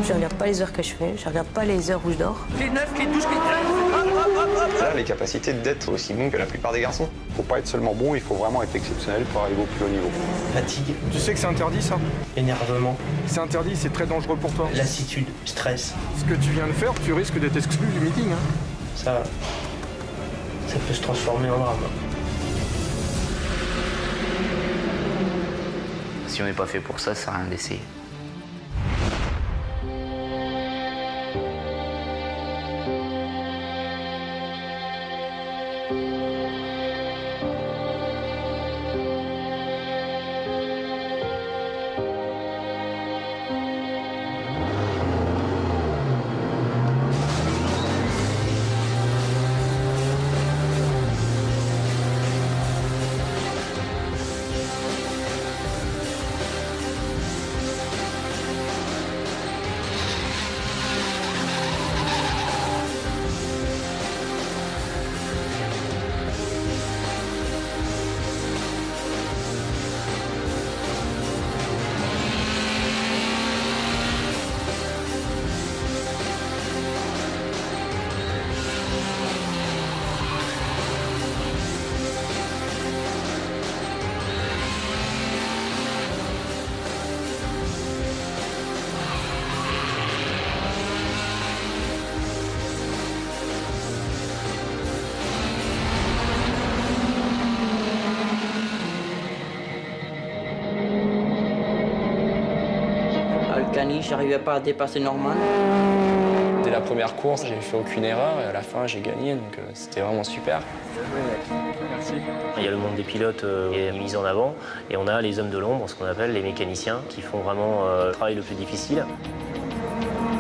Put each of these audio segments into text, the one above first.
Je regarde pas les heures que je fais, je regarde pas les heures où je dors. Clé 9, clé 12, clé 13, Là, les capacités d'être aussi bon que la plupart des garçons. Faut pas être seulement bon, il faut vraiment être exceptionnel pour arriver au plus haut niveau. Fatigue, Tu sais que c'est interdit ça? énervement, C'est interdit, c'est très dangereux pour toi. lassitude, stress. Ce que tu viens de faire, tu risques d'être exclu du meeting. Hein. Ça peut se transformer en drame. Si on n'est pas fait pour ça, ça sert à rien d'essayer. Alcani, j'arrivais pas à dépasser Norman. Dès la première course, j'ai fait aucune erreur et à la fin, j'ai gagné, donc c'était vraiment super. Il y a le monde des pilotes qui est mis en avant et on a les hommes de l'ombre, ce qu'on appelle les mécaniciens, qui font vraiment le travail le plus difficile.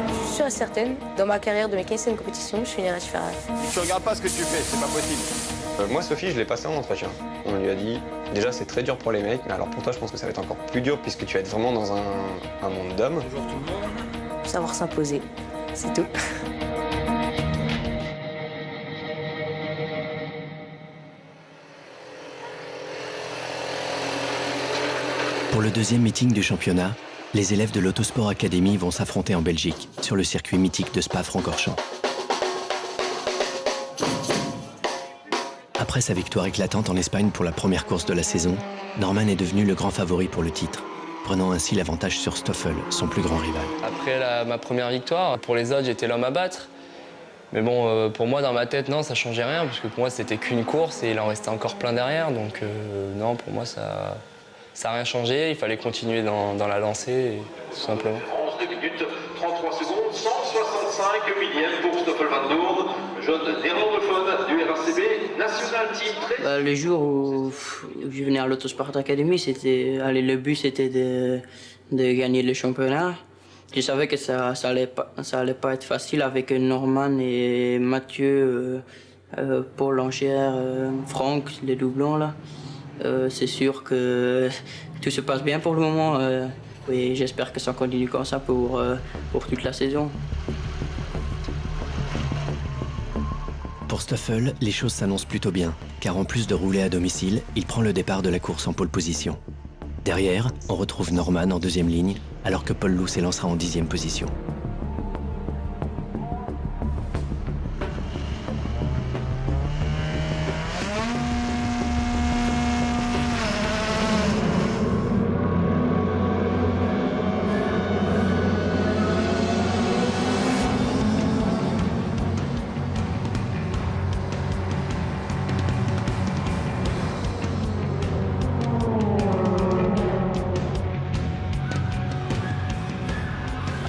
Je suis sûre et certaine, dans ma carrière de mécanicienne de compétition, je finirai chez Ferrari. Tu regardes pas ce que tu fais, c'est pas possible. Moi, Sophie, je l'ai passé en entretien. On lui a dit, déjà, c'est très dur pour les mecs, mais alors pour toi, je pense que ça va être encore plus dur puisque tu vas être vraiment dans un monde d'hommes. Savoir s'imposer, c'est tout. Pour le deuxième meeting du championnat, les élèves de l'Autosport Academy vont s'affronter en Belgique, sur le circuit mythique de Spa-Francorchamps. Après sa victoire éclatante en Espagne pour la première course de la saison, Norman est devenu le grand favori pour le titre, prenant ainsi l'avantage sur Stoffel, son plus grand rival. Après ma première victoire, pour les autres, j'étais l'homme à battre. Mais bon, pour moi, dans ma tête, non, ça changeait rien, parce que pour moi, c'était qu'une course et il en restait encore plein derrière. Donc non, pour moi, ça n'a rien changé. Il fallait continuer dans la lancée, tout simplement. 11 minutes, 33 secondes, 165 millièmes pour Stoffel Van Doorn, jeune néerlandophone du RACB National Team 13. Le jour où je venais à l'Autosport Academy, le but c'était de gagner le championnat. Je savais que ça allait pas être facile avec Norman et Mathieu, Paul Lanchère, Franck, les doublons là. C'est sûr que tout se passe bien pour le moment. Et j'espère que ça continue comme ça pour toute la saison. Pour Stoffel, les choses s'annoncent plutôt bien, car en plus de rouler à domicile, il prend le départ de la course en pole position. Derrière, on retrouve Norman en deuxième ligne, alors que Paul Loup s'élancera en 10e position.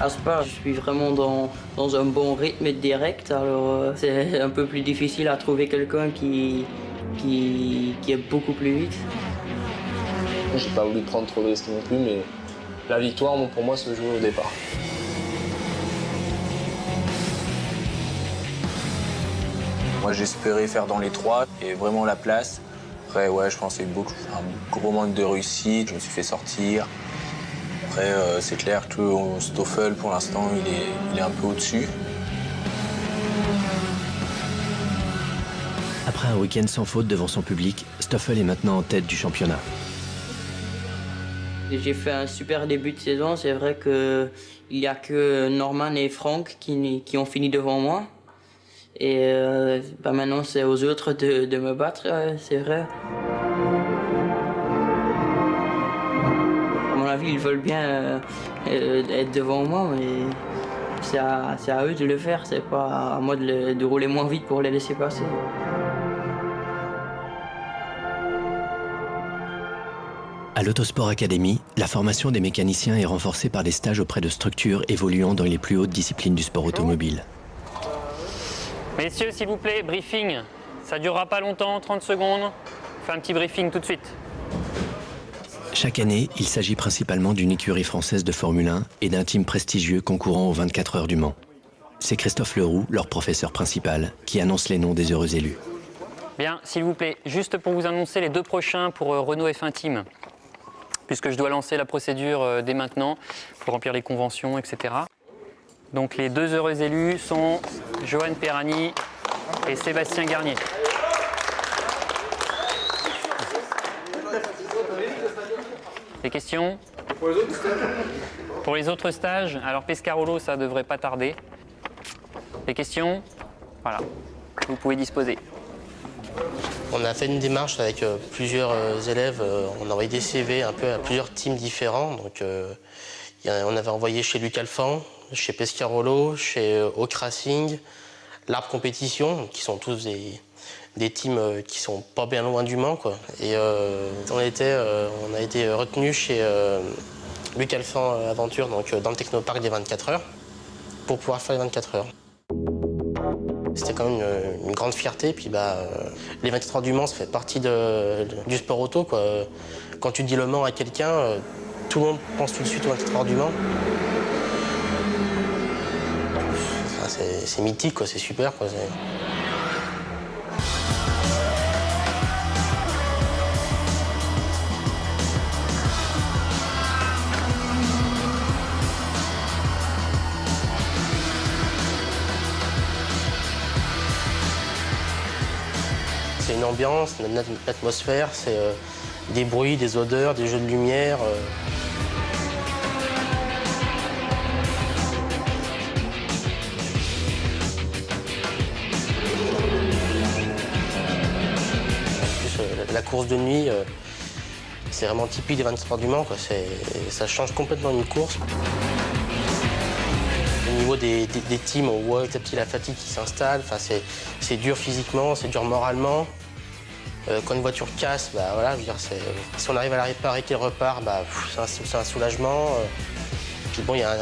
À Spa, je suis vraiment dans un bon rythme direct, alors c'est un peu plus difficile à trouver quelqu'un qui est beaucoup plus vite. J'ai pas voulu prendre trop de risques non plus, mais la victoire, pour moi, se jouait au départ. Moi, j'espérais faire dans les 3 et vraiment la place. Après, ouais, je pense que c'est un gros manque de réussite. Je me suis fait sortir. Après, c'est clair que Stoffel, pour l'instant, il est un peu au-dessus. Après un week-end sans faute devant son public, Stoffel est maintenant en tête du championnat. J'ai fait un super début de saison. C'est vrai qu'il n'y a que Norman et Franck qui ont fini devant moi. Et maintenant, c'est aux autres de me battre, c'est vrai. À mon avis, ils veulent bien être devant moi, mais c'est à eux de le faire. C'est pas à moi de rouler moins vite pour les laisser passer. À l'Autosport Academy, la formation des mécaniciens est renforcée par des stages auprès de structures évoluant dans les plus hautes disciplines du sport automobile. Messieurs, s'il vous plaît, briefing. Ça durera pas longtemps, 30 secondes. On fait un petit briefing tout de suite. Chaque année, il s'agit principalement d'une écurie française de Formule 1 et d'un team prestigieux concourant aux 24 heures du Mans. C'est Christophe Leroux, leur professeur principal, qui annonce les noms des heureux élus. Bien, s'il vous plaît, juste pour vous annoncer les 2 prochains pour Renault F1 Team, puisque je dois lancer la procédure dès maintenant pour remplir les conventions, etc. Donc les 2 heureux élus sont Johan Perrani et Sébastien Garnier. Des questions? Pour les autres stages, alors Pescarolo, ça devrait pas tarder. Des questions? Voilà, vous pouvez disposer. On a fait une démarche avec plusieurs élèves. On a envoyé des CV un peu à plusieurs teams différents. Donc, on avait envoyé chez Luc Alphand, chez Pescarolo, chez Hawk Racing, l'Arbre Compétition, qui sont tous des teams qui sont pas bien loin du Mans, quoi. Et on a été retenus chez Luc Alphand Aventure, donc dans le technoparc des 24 heures, pour pouvoir faire les 24 heures. C'était quand même une grande fierté. Puis les 24 heures du Mans, ça fait partie du sport auto, quoi. Quand tu dis Le Mans à quelqu'un, tout le monde pense tout de suite aux 24 heures du Mans. Enfin, c'est mythique, quoi. C'est super, quoi. C'est une ambiance, une atmosphère, c'est des bruits, des odeurs, des jeux de lumière. En plus, la course de nuit, c'est vraiment typique des 24 heures du Mans, quoi. Ça change complètement une course. Au niveau des teams, on voit petit à petit la fatigue qui s'installe. Enfin, c'est dur physiquement, c'est dur moralement. Quand une voiture casse, voilà, je veux dire, si on arrive à la réparer, qu'elle repart, c'est un soulagement. Puis bon, il y a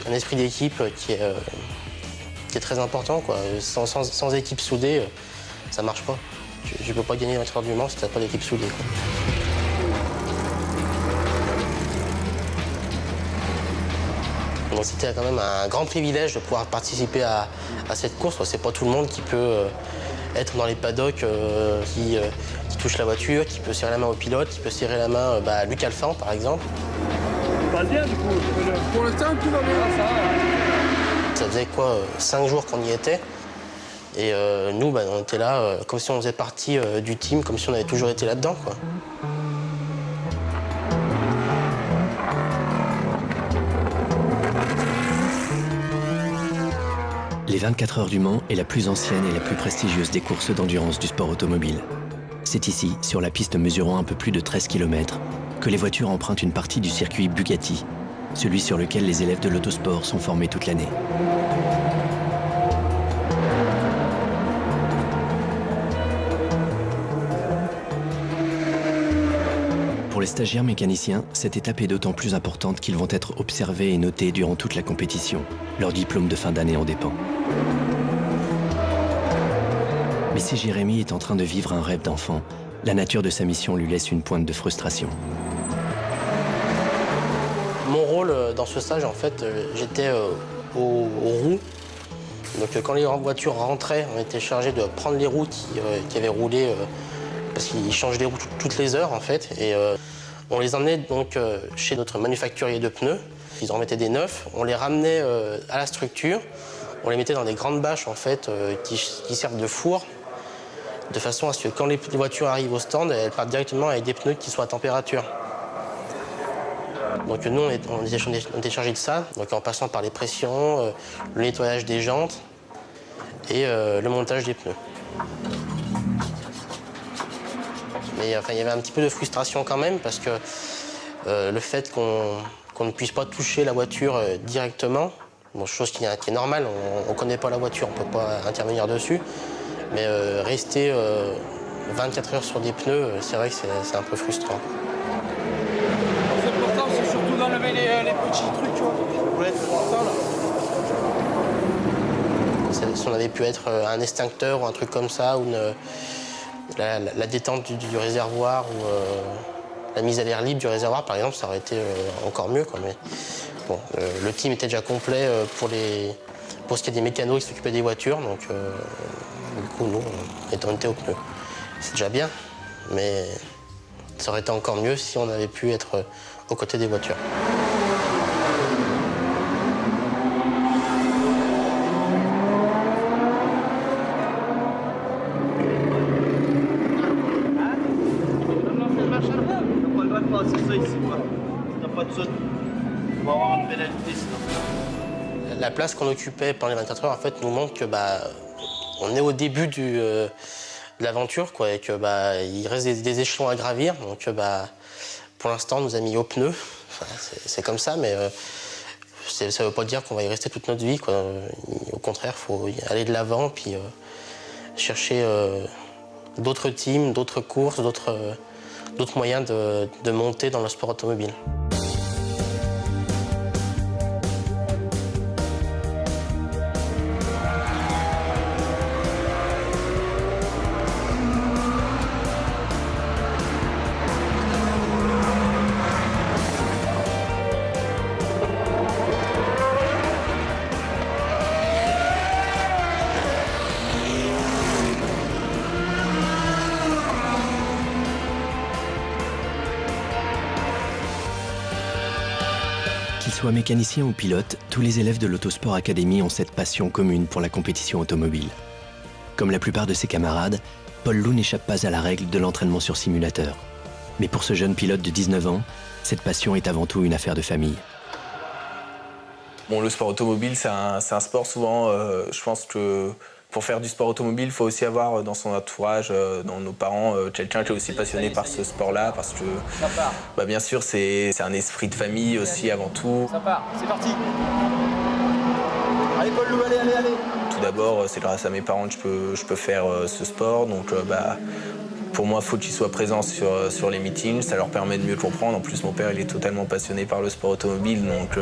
un esprit d'équipe qui est très important, quoi. Sans équipe soudée, ça marche pas. Je ne peux pas gagner 24 heures du Mans si tu n'as pas d'équipe soudée, quoi. Donc c'était quand même un grand privilège de pouvoir participer à cette course. C'est pas tout le monde qui peut être dans les paddocks, qui touche la voiture, qui peut serrer la main au pilote, qui peut serrer la main à Luc Alphand, par exemple. Ça va bien, du coup. Pour l'instant, tout va bien. Ça faisait quoi, 5 jours qu'on y était. Et nous, on était là comme si on faisait partie du team, comme si on avait toujours été là-dedans, quoi. Les 24 heures du Mans est la plus ancienne et la plus prestigieuse des courses d'endurance du sport automobile. C'est ici, sur la piste mesurant un peu plus de 13 km, que les voitures empruntent une partie du circuit Bugatti, celui sur lequel les élèves de l'autosport sont formés toute l'année. Pour les stagiaires mécaniciens, cette étape est d'autant plus importante qu'ils vont être observés et notés durant toute la compétition. Leur diplôme de fin d'année en dépend. Mais si Jérémy est en train de vivre un rêve d'enfant, la nature de sa mission lui laisse une pointe de frustration. Mon rôle dans ce stage, en fait, j'étais aux roues. Donc quand les voitures rentraient, on était chargé de prendre les roues qui avaient roulé, parce qu'ils changent les roues toutes les heures, en fait. Et on les emmenait donc chez notre manufacturier de pneus. Ils en mettaient des neufs. On les ramenait à la structure. On les mettait dans des grandes bâches, en fait, qui servent de four, de façon à ce que quand les voitures arrivent au stand, elles partent directement avec des pneus qui soient à température. Donc nous, on était chargé de ça, donc en passant par les pressions, le nettoyage des jantes et le montage des pneus. Mais enfin, il y avait un petit peu de frustration quand même, parce que le fait qu'on ne puisse pas toucher la voiture directement, bon, chose qui est normale, on ne connaît pas la voiture, on ne peut pas intervenir dessus, mais rester 24 heures sur des pneus, c'est vrai que c'est un peu frustrant. L'important, c'est surtout d'enlever les petits trucs, tu vois. Si on avait pu être un extincteur ou un truc comme ça, ou la détente du réservoir, ou la mise à l'air libre du réservoir, par exemple, ça aurait été encore mieux, quoi. Mais bon, le team était déjà complet pour ce qui est des mécanos qui s'occupaient des voitures, donc du coup, nous, on était aux pneus. C'est déjà bien, mais ça aurait été encore mieux si on avait pu être aux côtés des voitures. La place qu'on occupait pendant les 24 heures, en fait, nous montre que on est au début de l'aventure, quoi, et que il reste des échelons à gravir. Donc, pour l'instant, on nous a mis aux pneus. Enfin, c'est comme ça, mais ça ne veut pas dire qu'on va y rester toute notre vie, quoi. Au contraire, il faut aller de l'avant, puis chercher d'autres teams, d'autres courses, d'autres moyens de monter dans le sport automobile. Qu'ils soient mécaniciens ou pilotes, tous les élèves de l'Autosport Academy ont cette passion commune pour la compétition automobile. Comme la plupart de ses camarades, Paul Loup n'échappe pas à la règle de l'entraînement sur simulateur. Mais pour ce jeune pilote de 19 ans, cette passion est avant tout une affaire de famille. Bon, le sport automobile, c'est un sport souvent, je pense que pour faire du sport automobile, il faut aussi avoir dans son entourage, dans nos parents, quelqu'un qui est aussi passionné par ce sport-là, parce que, bien sûr, c'est un esprit de famille aussi avant tout. Ça part, c'est parti. Allez, Paul Loup, allez. Tout d'abord, c'est grâce à mes parents que je peux faire ce sport, donc pour moi, il faut qu'ils soient présents sur les meetings, ça leur permet de mieux comprendre. En plus, mon père, il est totalement passionné par le sport automobile, donc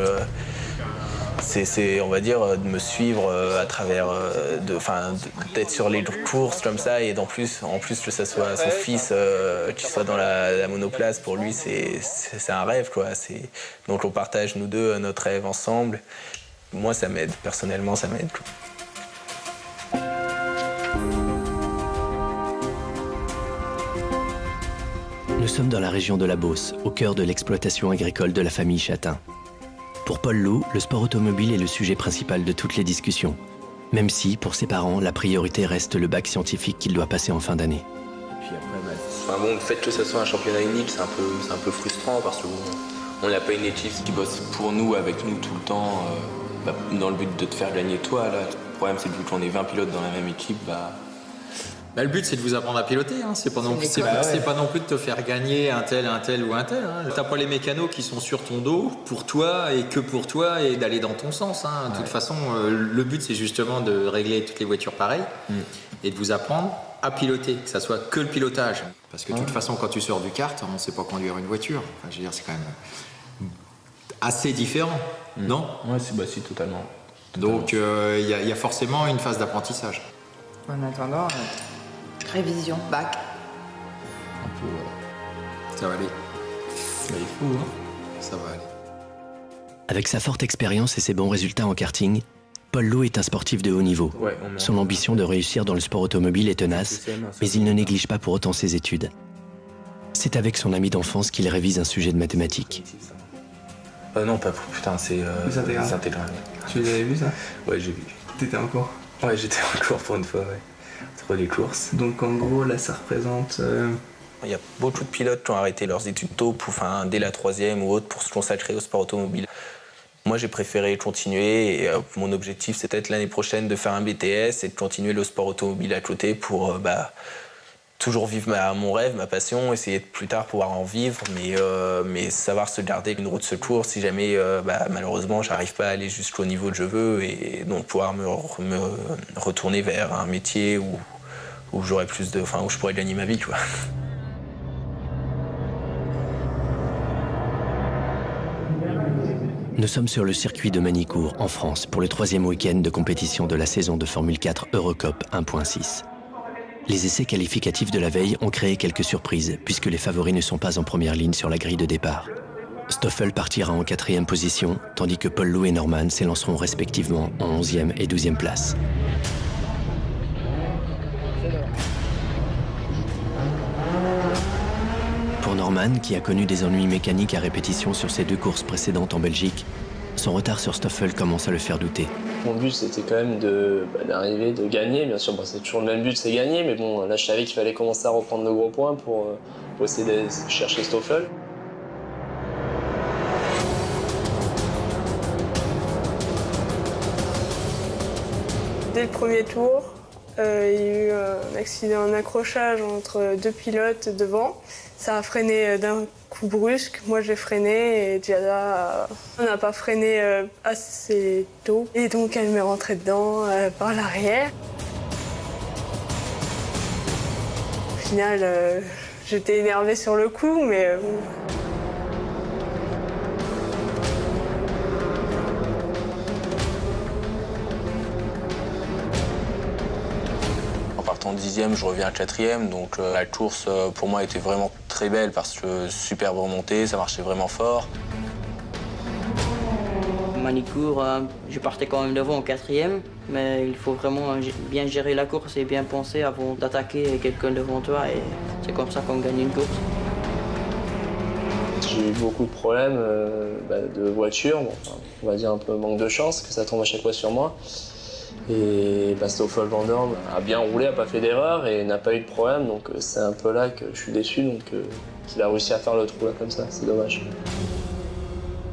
c'est, on va dire, de me suivre à travers, d'être sur les courses comme ça, et en plus que ça soit son fils qui soit dans la monoplace, pour lui, c'est un rêve, quoi. Donc on partage, nous deux, notre rêve ensemble. Moi, ça m'aide, personnellement, ça m'aide, quoi. Nous sommes dans la région de la Beauce, au cœur de l'exploitation agricole de la famille Chatin. Pour Paul Loup, le sport automobile est le sujet principal de toutes les discussions. Même si, pour ses parents, la priorité reste le bac scientifique qu'il doit passer en fin d'année. Le fait que ça soit un championnat unique, c'est un peu frustrant, parce qu'on n'a pas une équipe qui bosse pour nous, avec nous tout le temps, dans le but de te faire gagner toi. Là. Le problème, c'est que vu qu'on est 20 pilotes dans la même équipe, le but, c'est de vous apprendre à piloter. Hein. C'est pas non plus de te faire gagner un tel ou un tel. Hein. T'as pas les mécanos qui sont sur ton dos pour toi et que pour toi et d'aller dans ton sens. Hein. De toute façon, le but, c'est justement de régler toutes les voitures pareilles et de vous apprendre à piloter, que ça soit que le pilotage. Parce que de toute façon, quand tu sors du kart, on ne sait pas conduire une voiture. Enfin, je veux dire, c'est quand même assez différent, non? Ouais, si, totalement. Donc, il y a forcément une phase d'apprentissage. En attendant, révision, bac. Un peu, voilà. Ça va aller. Il faut, hein. Ça va aller. Avec sa forte expérience et ses bons résultats en karting, Paul Loup est un sportif de haut niveau. Son ambition de réussir dans le sport automobile est tenace, mais il ne néglige pas pour autant ses études. C'est avec son ami d'enfance qu'il révise un sujet de mathématiques. Non, pas putain, c'est les intégrales. Tu les avais vus, ça? Ouais, j'ai vu. T'étais en cours? Ouais, j'étais en cours pour une fois, ouais. Entre les courses. Donc en gros, là, ça représente Il y a beaucoup de pilotes qui ont arrêté leurs études tôt, dès la 3e ou autre, pour se consacrer au sport automobile. Moi, j'ai préféré continuer et mon objectif, c'est peut-être l'année prochaine de faire un BTS et de continuer le sport automobile à côté pour toujours vivre mon rêve, ma passion, essayer de plus tard pouvoir en vivre, mais savoir se garder une roue de secours si jamais, malheureusement, j'arrive pas à aller jusqu'au niveau que je veux et donc pouvoir me retourner vers un métier où j'aurais où je pourrais gagner ma vie, quoi. Nous sommes sur le circuit de Manicourt, en France, pour le 3e week-end de compétition de la saison de Formule 4 Eurocup 1.6. Les essais qualificatifs de la veille ont créé quelques surprises, puisque les favoris ne sont pas en première ligne sur la grille de départ. Stoffel partira en 4e position, tandis que Paul-Loup et Norman s'élanceront respectivement en 11e et 12e place. Pour Norman, qui a connu des ennuis mécaniques à répétition sur ses 2 courses précédentes en Belgique, son retard sur Stoffel commence à le faire douter. Mon but, c'était quand même d'arriver, de gagner. Bien sûr, c'est toujours le même but, c'est gagner. Mais bon, là, je savais qu'il fallait commencer à reprendre de gros points pour essayer de chercher Stoffel. Dès le premier tour, il y a eu un accident, un accrochage entre 2 pilotes devant. Ça a freiné d'un coup brusque. Moi, j'ai freiné et Giada n'a pas freiné assez tôt. Et donc, elle m'est rentrée dedans par l'arrière. Au final, j'étais énervée sur le coup, mais... En partant 10e, je reviens à 4e, donc la course pour moi était vraiment très belle parce que superbe remontée, ça marchait vraiment fort. Manicourt, je partais quand même devant en 4e, mais il faut vraiment bien gérer la course et bien penser avant d'attaquer quelqu'un devant toi et c'est comme ça qu'on gagne une course. J'ai eu beaucoup de problèmes de voiture, on va dire un peu manque de chance, que ça tombe à chaque fois sur moi. Et Stoffel Vandoorne a bien roulé, n'a pas fait d'erreur et n'a pas eu de problème, donc c'est un peu là que je suis déçu, donc qu'il a réussi à faire le trou là comme ça, c'est dommage.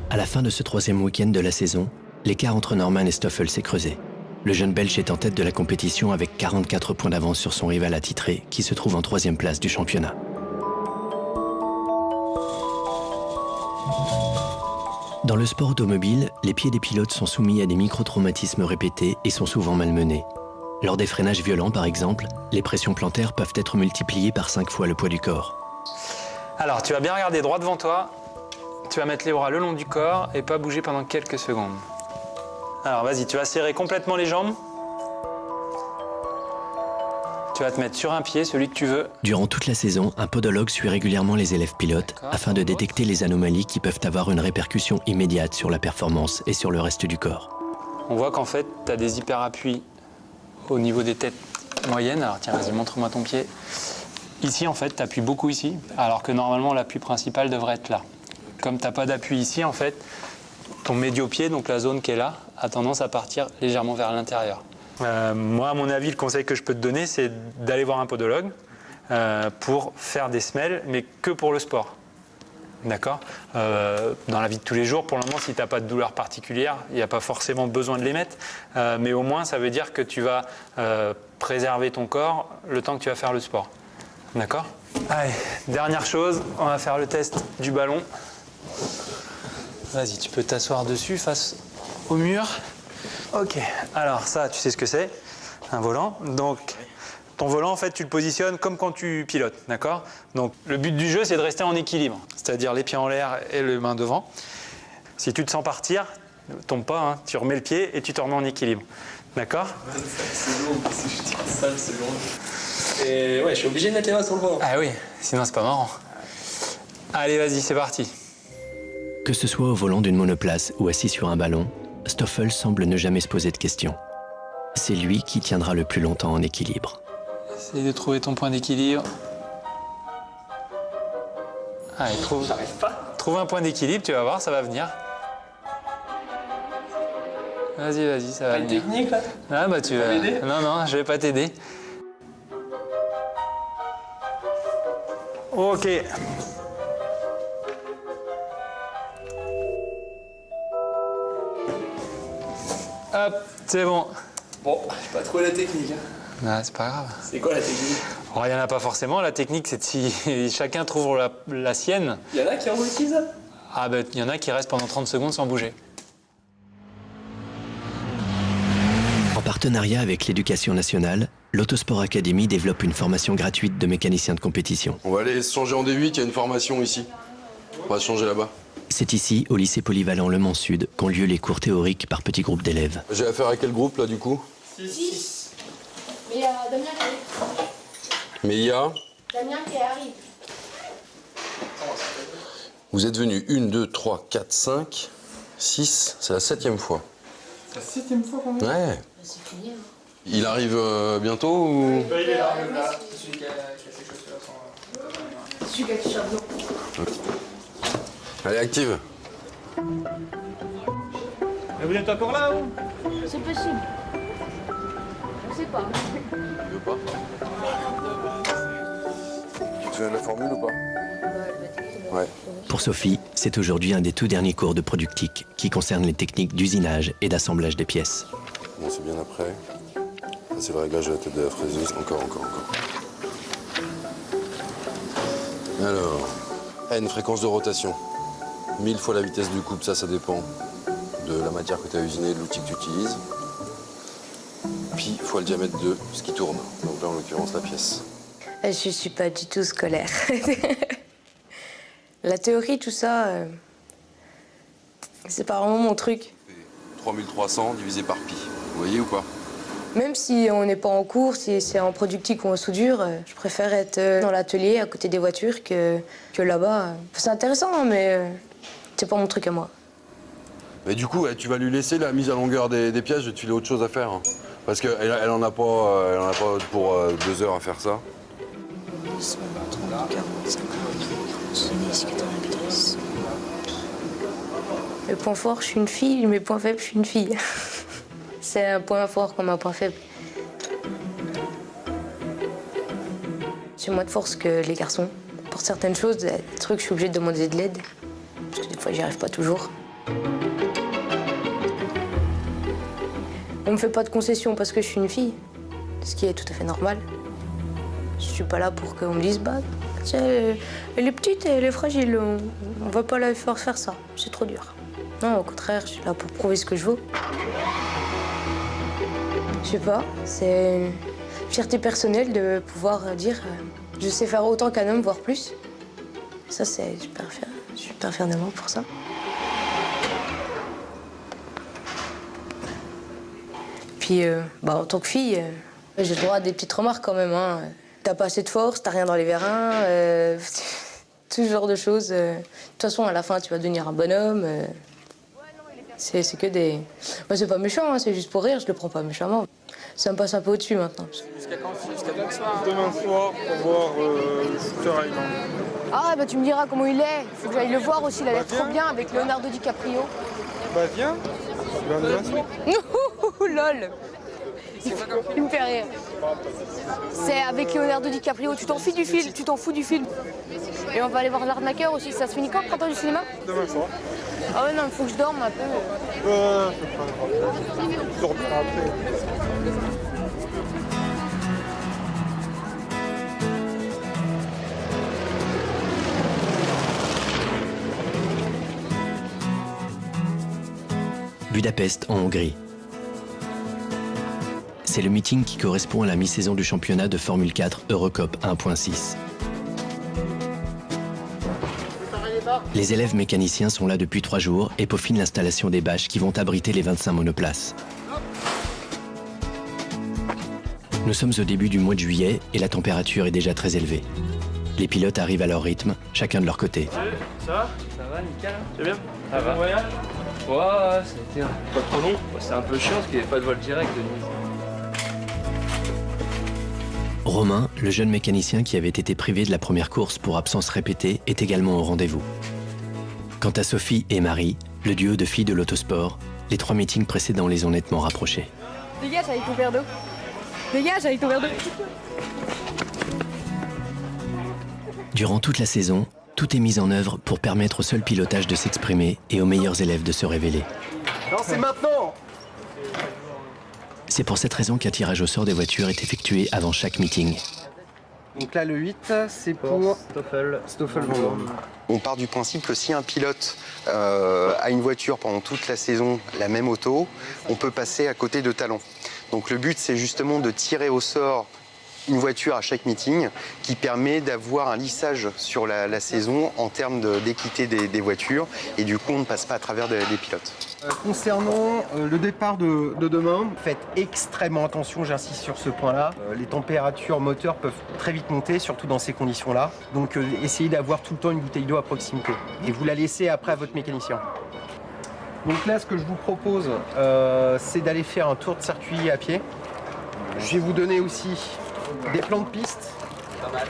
À la fin de ce 3e week-end de la saison, l'écart entre Norman et Stoffel s'est creusé. Le jeune Belge est en tête de la compétition avec 44 points d'avance sur son rival attitré, qui se trouve en 3e place du championnat. Dans le sport automobile, les pieds des pilotes sont soumis à des micro-traumatismes répétés et sont souvent malmenés. Lors des freinages violents, par exemple, les pressions plantaires peuvent être multipliées par 5 fois le poids du corps. Alors, tu vas bien regarder droit devant toi, tu vas mettre les bras le long du corps et pas bouger pendant quelques secondes. Alors, vas-y, tu vas serrer complètement les jambes. Tu vas te mettre sur un pied, celui que tu veux. Durant toute la saison, un podologue suit régulièrement les élèves pilotes afin de détecter les anomalies qui peuvent avoir une répercussion immédiate sur la performance et sur le reste du corps. On voit qu'en fait, tu as des hyperappuis au niveau des têtes moyennes. Alors tiens, vas-y, montre-moi ton pied. Ici, en fait, tu appuies beaucoup ici, alors que normalement, l'appui principal devrait être là. Comme tu n'as pas d'appui ici, en fait, ton médio-pied, donc la zone qui est là, a tendance à partir légèrement vers l'intérieur. Moi, à mon avis, le conseil que je peux te donner, c'est d'aller voir un podologue pour faire des semelles, mais que pour le sport. D'accord ? Dans la vie de tous les jours, pour le moment, si tu n'as pas de douleur particulière, il n'y a pas forcément besoin de les mettre, mais au moins, ça veut dire que tu vas préserver ton corps le temps que tu vas faire le sport. D'accord ? Allez, dernière chose, on va faire le test du ballon. Vas-y, tu peux t'asseoir dessus face au mur. Ok, alors ça, tu sais ce que c'est, un volant. Donc, ton volant, en fait, tu le positionnes comme quand tu pilotes, d'accord ? Donc, le but du jeu, c'est de rester en équilibre, c'est-à-dire les pieds en l'air et les mains devant. Si tu te sens partir, ne tombe pas, hein, tu remets le pied et tu te remets en équilibre, d'accord ? C'est long, si je dis ça, c'est long. Et ouais, je suis obligé de mettre les mains sur le volant. Ah oui, sinon c'est pas marrant. Allez, vas-y, c'est parti. Que ce soit au volant d'une monoplace ou assis sur un ballon, Stoffel semble ne jamais se poser de questions. C'est lui qui tiendra le plus longtemps en équilibre. Essaye de trouver ton point d'équilibre. Allez, trouve un point d'équilibre, tu vas voir, ça va venir. Vas-y, ça va venir. Pas une technique là ? Ah bah tu vas m'aider ? Non, je vais pas t'aider. Ok. Hop, c'est bon. Bon, j'ai pas trouvé la technique. Ah, c'est pas grave. C'est quoi la technique? Il n'y en a pas forcément. La technique, c'est si chacun trouve la sienne. Il y en a qui ont réussi ça? Ah ben, il y en a qui restent pendant 30 secondes sans bouger. En partenariat avec l'Éducation nationale, l'Autosport Academy développe une formation gratuite de mécaniciens de compétition. On va aller se changer en D8, il y a une formation ici. On va se changer là-bas. C'est ici, au lycée polyvalent Le Mans Sud, qu'ont lieu les cours théoriques par petits groupes d'élèves. J'ai affaire à quel groupe là du coup? 6. Mais il y a Damien qui arrive. Mais il y a... Damien qui arrive. Vous êtes venus 1, 2, 3, 4, 5, 6, c'est la 7e fois. C'est la 7e fois qu'on est. Ouais. C'est fini. Hein. Il arrive bientôt ou... Il est là, c'est celui qui a ses chaussures sans... C'est celui qui a le t-shirt blanc. Ok. Allez, active. Mais vous êtes encore là ou? C'est possible. Je sais pas. Tu veux pas? Tu te souviens de la formule ou pas? Ouais. Pour Sophie, c'est aujourd'hui un des tout derniers cours de productique qui concerne les techniques d'usinage et d'assemblage des pièces. Bon, c'est bien après. Ça, c'est le réglage de la tête de la fraiseuse. Encore. Alors, N, fréquence de rotation. 1000 fois la vitesse du couple, ça dépend de la matière que tu as usinée, de l'outil que tu utilises. Pi fois le diamètre de ce qui tourne. Donc là, en l'occurrence, la pièce. Je suis pas du tout scolaire. La théorie, tout ça, c'est pas vraiment mon truc. 3300 divisé par pi. Vous voyez ou pas? Même si on n'est pas en cours, si c'est en productique ou en soudure, je préfère être dans l'atelier, à côté des voitures, que là-bas. C'est intéressant, hein, mais c'est pas mon truc à moi. Mais du coup, tu vas lui laisser la mise à longueur des pièces, je vais te filer autre chose à faire. Hein. Parce qu'elle elle en a pas pour 2 heures à faire ça. 10, 30, 40, 50, 70, 90. Le point fort, je suis une fille. Mes points faibles, je suis une fille. C'est un point fort comme un point faible. J'ai moins de force que les garçons. Pour certaines choses, des trucs, je suis obligée de demander de l'aide. Parce que des fois, j'y arrive pas toujours. On me fait pas de concessions parce que je suis une fille. Ce qui est tout à fait normal. Je suis pas là pour qu'on me dise, bah, tiens, elle est petite et elle est fragile, on va pas la faire ça, c'est trop dur. Non, au contraire, je suis là pour prouver ce que je vaux. Je sais pas, c'est une fierté personnelle de pouvoir dire, je sais faire autant qu'un homme, voire plus. Ça, c'est super fier. Je suis super fière de moi pour ça. Puis, en tant que fille, j'ai le droit à des petites remarques quand même. Hein. T'as pas assez de force, t'as rien dans les vérins, tout ce genre de choses. De toute façon, à la fin, tu vas devenir un bonhomme. C'est que des... Moi, c'est pas méchant, hein, c'est juste pour rire, je le prends pas méchamment. Ça me passe un peu au-dessus maintenant. Jusqu'à quand? Demain soir pour voir le Shooter Island. Ah, bah tu me diras comment il est. Faut que j'aille le voir aussi, il a l'air trop bien avec Leonardo DiCaprio. Bah viens, demain soir. Lol. Il me fait rire. C'est avec Leonardo DiCaprio. Tu t'en fous du film, Et on va aller voir l'arnaqueur aussi. Ça se finit quand, le printemps du cinéma? Demain soir. Ah ouais, non, il faut que je dorme un peu. Je dormirai après. Budapest, en Hongrie. C'est le meeting qui correspond à la mi-saison du championnat de Formule 4 Eurocup 1.6. Les élèves mécaniciens sont là depuis 3 jours et peaufinent l'installation des bâches qui vont abriter les 25 monoplaces. Nous sommes au début du mois de juillet et la température est déjà très élevée. Les pilotes arrivent à leur rythme, chacun de leur côté. Salut, ça va? Ça va, nickel. C'est bien? Ça va? Bon voyage? Ouais, c'était pas trop long. C'est un peu chiant parce qu'il n'y avait pas de vol direct de Nice. Romain, le jeune mécanicien qui avait été privé de la première course pour absence répétée, est également au rendez-vous. Quant à Sophie et Marie, le duo de filles de l'autosport, les 3 meetings précédents les ont nettement rapprochés. Dégage avec ton verre d'eau. Durant toute la saison, tout est mis en œuvre pour permettre au seul pilotage de s'exprimer et aux meilleurs élèves de se révéler. Non, c'est maintenant! C'est pour cette raison qu'un tirage au sort des voitures est effectué avant chaque meeting. Donc là, le 8, c'est pour Stoffel Vendôme. On part du principe que si un pilote a une voiture pendant toute la saison, la même auto, on peut passer à côté de talents. Donc le but, c'est justement de tirer au sort une voiture à chaque meeting qui permet d'avoir un lissage sur la saison en termes d'équité des voitures et du coup on ne passe pas à travers des pilotes. Concernant le départ de demain, faites extrêmement attention, j'insiste sur ce point-là. Les températures moteurs peuvent très vite monter, surtout dans ces conditions-là. Donc essayez d'avoir tout le temps une bouteille d'eau à proximité et vous la laissez après à votre mécanicien. Donc là, ce que je vous propose, c'est d'aller faire un tour de circuit à pied. Je vais vous donner aussi des plans de piste. Pas mal.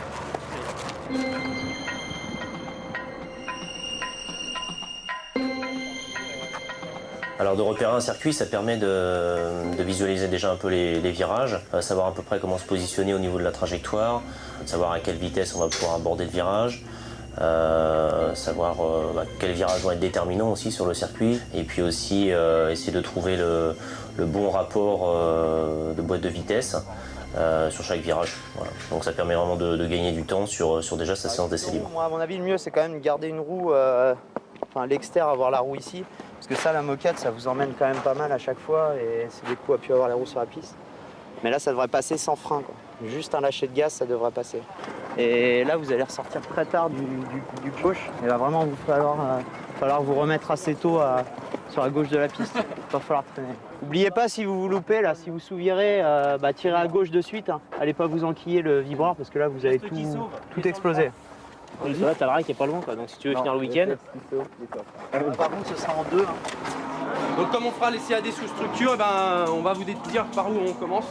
Alors de repérer un circuit, ça permet de visualiser déjà un peu les virages, savoir à peu près comment se positionner au niveau de la trajectoire, savoir à quelle vitesse on va pouvoir aborder le virage, savoir quels virages vont être déterminants aussi sur le circuit, et puis aussi essayer de trouver le bon rapport de boîte de vitesse sur chaque virage. Voilà. Donc ça permet vraiment de gagner du temps sur déjà sa séance d'essai libre. Moi, à mon avis, le mieux, c'est quand même de garder une roue, à l'extérieur, avoir la roue ici. Parce que ça, la moquette, ça vous emmène quand même pas mal à chaque fois. Et c'est des coups à pu avoir les roues sur la piste. Mais là, ça devrait passer sans frein, quoi. Juste un lâcher de gaz, ça devrait passer. Et là, vous allez ressortir très tard du gauche. Il va vraiment vous falloir vous remettre assez tôt sur la gauche de la piste. Il va falloir traîner. N'oubliez pas, si vous vous loupez, là, si vous sous-virez, tirez à gauche de suite. Hein. Allez pas vous enquiller le vibreur parce que là, vous allez tout exploser. Là, t'as le rail qui est pas loin, quoi. Donc si tu veux finir le week-end. Par contre, ce sera en deux. Donc comme on fera les CAD sous structure, on va vous dire par où on commence.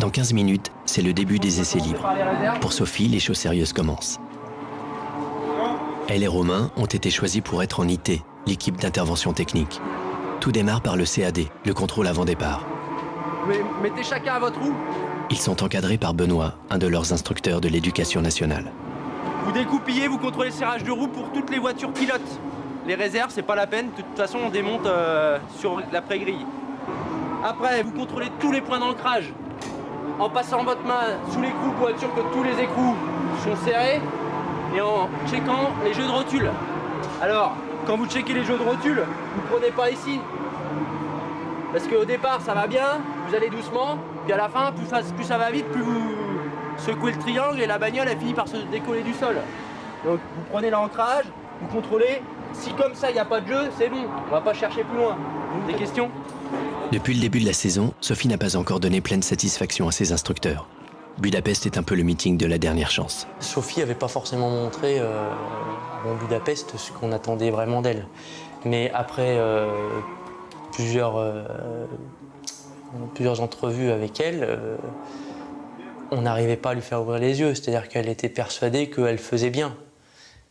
Dans 15 minutes, c'est le début des essais libres. Pour Sophie, les choses sérieuses commencent. Elle et Romain ont été choisis pour être en IT, l'équipe d'intervention technique. Tout démarre par le CAD, le contrôle avant départ. Mettez chacun à votre roue. Ils sont encadrés par Benoît, un de leurs instructeurs de l'éducation nationale. Vous découpillez, vous contrôlez le serrage de roue pour toutes les voitures pilotes. Les réserves, c'est pas la peine, de toute façon on démonte sur l'après-grille. Après, vous contrôlez tous les points d'ancrage en passant votre main sous l'écrou pour être sûr que tous les écrous sont serrés et en checkant les jeux de rotule. Alors, quand vous checkez les jeux de rotule, vous ne prenez pas ici. Parce qu'au départ, ça va bien, vous allez doucement, puis à la fin, plus ça va vite, plus vous secouez le triangle et la bagnole, elle finit par se décoller du sol. Donc, vous prenez l'ancrage, vous contrôlez. Si comme ça, il n'y a pas de jeu, c'est bon, on va pas chercher plus loin. Des questions ? Depuis le début de la saison, Sophie n'a pas encore donné pleine satisfaction à ses instructeurs. Budapest est un peu le meeting de la dernière chance. Sophie n'avait pas forcément montré avant Budapest ce qu'on attendait vraiment d'elle. Mais après plusieurs entrevues avec elle, on n'arrivait pas à lui faire ouvrir les yeux. C'est-à-dire qu'elle était persuadée qu'elle faisait bien.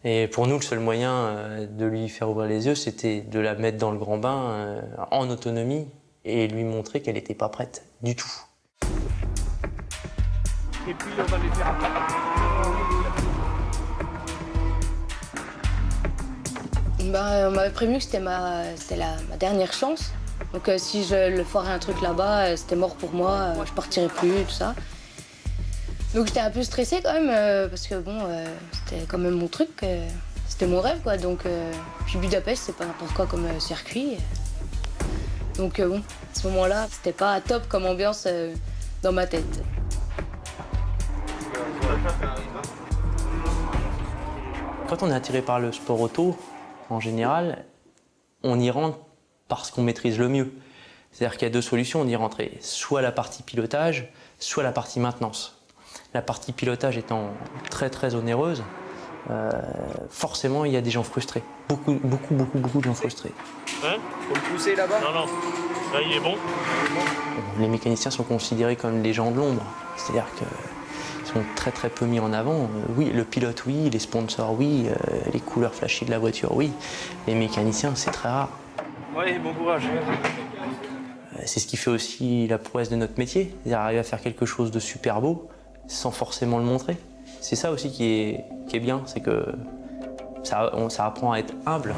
Et pour nous, le seul moyen de lui faire ouvrir les yeux, c'était de la mettre dans le grand bain en autonomie et lui montrer qu'elle n'était pas prête du tout. Et puis on va les faire après. On m'avait prévenu que c'était ma dernière chance. Donc si je le foirais un truc là-bas, c'était mort pour moi, je partirais plus, tout ça. Donc j'étais un peu stressée quand même, parce que bon, c'était quand même mon truc, c'était mon rêve quoi. Donc, puis Budapest, c'est pas n'importe quoi comme circuit. Donc bon, à ce moment-là, c'était pas top comme ambiance dans ma tête. Quand on est attiré par le sport auto, en général, on y rentre parce qu'on maîtrise le mieux. C'est-à-dire qu'il y a deux solutions, on y rentrer, soit la partie pilotage, soit la partie maintenance. La partie pilotage étant très très onéreuse, forcément il y a des gens frustrés. Beaucoup de gens frustrés. Hein ? Faut le pousser là-bas ? Non, là il est bon. Les mécaniciens sont considérés comme les gens de l'ombre. C'est-à-dire qu'ils sont très très peu mis en avant. Oui, le pilote oui, les sponsors oui, les couleurs flashy de la voiture oui. Les mécaniciens c'est très rare. Ouais, bon courage. C'est ce qui fait aussi la prouesse de notre métier, c'est-à-dire arriver à faire quelque chose de super beau sans forcément le montrer. C'est ça aussi qui est bien, c'est que ça apprend à être humble.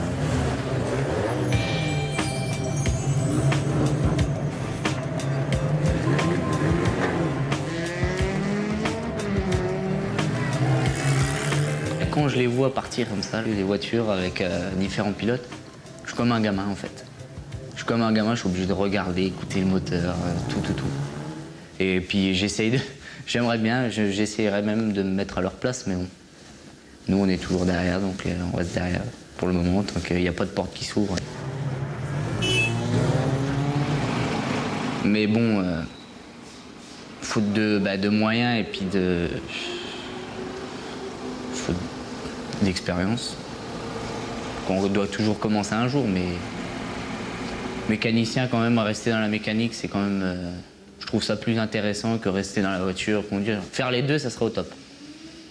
Quand je les vois partir comme ça, les voitures avec différents pilotes, je suis comme un gamin en fait. Je suis comme un gamin, je suis obligé de regarder, écouter le moteur, tout. Et puis j'aimerais bien, j'essaierais même de me mettre à leur place, mais bon. Nous on est toujours derrière, donc on reste derrière pour le moment, tant qu'il n'y a pas de porte qui s'ouvre. Mais bon, faute de moyens et puis faute d'expérience, qu'on doit toujours commencer un jour, mais mécanicien quand même, rester dans la mécanique, c'est quand même, je trouve ça plus intéressant que rester dans la voiture, conduire. Faire les deux, ça serait au top,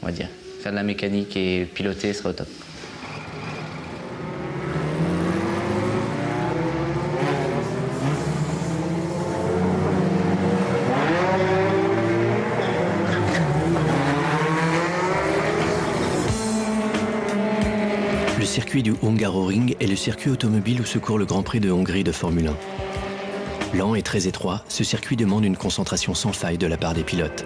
on va dire. Faire de la mécanique et piloter serait au top. Le circuit du Hungaroring est le circuit automobile où se court le Grand Prix de Hongrie de Formule 1. Lent et très étroit, ce circuit demande une concentration sans faille de la part des pilotes.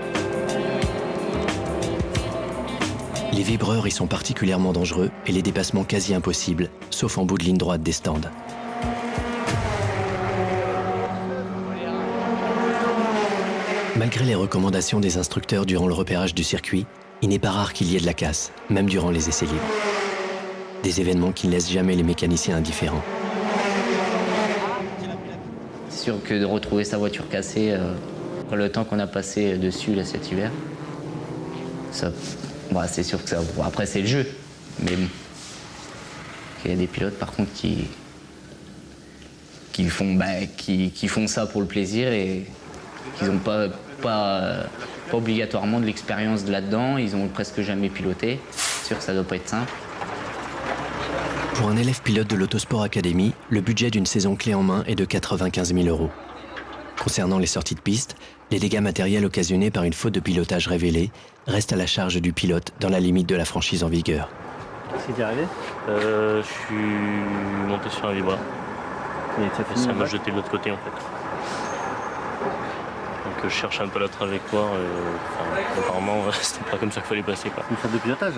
Les vibreurs y sont particulièrement dangereux et les dépassements quasi impossibles, sauf en bout de ligne droite des stands. Malgré les recommandations des instructeurs durant le repérage du circuit, il n'est pas rare qu'il y ait de la casse, même durant les essais libres. Des événements qui ne laissent jamais les mécaniciens indifférents. C'est sûr que de retrouver sa voiture cassée, le temps qu'on a passé dessus là, cet hiver, ça, c'est sûr que ça... Après, c'est le jeu, mais bon. Il y a des pilotes, par contre, qui font ça pour le plaisir et qui n'ont pas obligatoirement de l'expérience là-dedans. Ils n'ont presque jamais piloté. C'est sûr que ça ne doit pas être simple. Pour un élève pilote de l'Autosport Academy, le budget d'une saison clé en main est de 95 000 €. Concernant les sorties de piste, les dégâts matériels occasionnés par une faute de pilotage révélée restent à la charge du pilote dans la limite de la franchise en vigueur. Qu'est-ce qui t'est arrivé? Je suis monté sur un vibreur. Et ça m'a jeté de l'autre côté en fait. Donc je cherche un peu la trajectoire. Apparemment, c'était pas comme ça qu'il fallait passer. Quoi. Une faute de pilotage?